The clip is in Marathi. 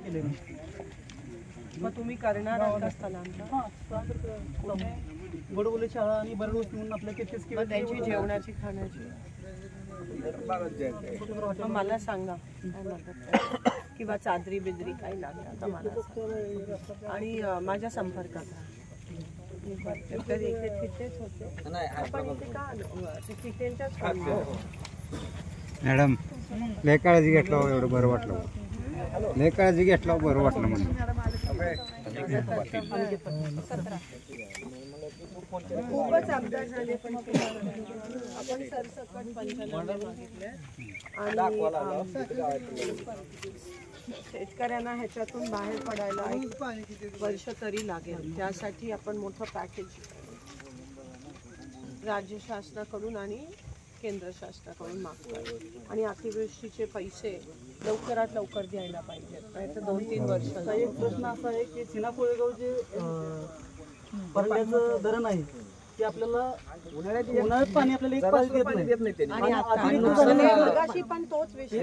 केले नाही. मग तुम्ही करणार आहात का स्थलांतर? गडबोली शाळा आणि बरडोस म्हणून आपल्या तेथेच मग त्यांची जेवणाची खाण्याची मग मला सांगा काय मदत किंवा चादरी बिदरी काही लागलं तर मला सांगा. आणि माझ्या संपर्कात राहा. तर इथे तिथेच होते आपण इथे का आलो? ते तिथेच्याच मॅडम लय काळजी घेतला एवढं बरं वाटलं. लय काळजी घेतला बरं वाटलं म्हणून. खूपच अपघात झाले पण आपण सरसकट पंचनामे बघितले आणि शेतकऱ्यांना ह्याच्यातून बाहेर पडायला 1 वर्ष तरी लागेल. त्यासाठी आपण मोठं पॅकेज राज्य शासनाकडून आणि केंद्र शासनाकडून मागतोय आणि अतिवृष्टीचे पैसे लवकरात लवकर द्यायला पाहिजेत. नाही तर 2-3 वर्षाचा एक प्रश्न असा आहे की चिना कोळेगाव जे भरण्याचं धरण आहे ते आपल्याला उन्हाळ्यात पाणी आपल्याला 1 तास देत नाही आणि आता पण तोच विषय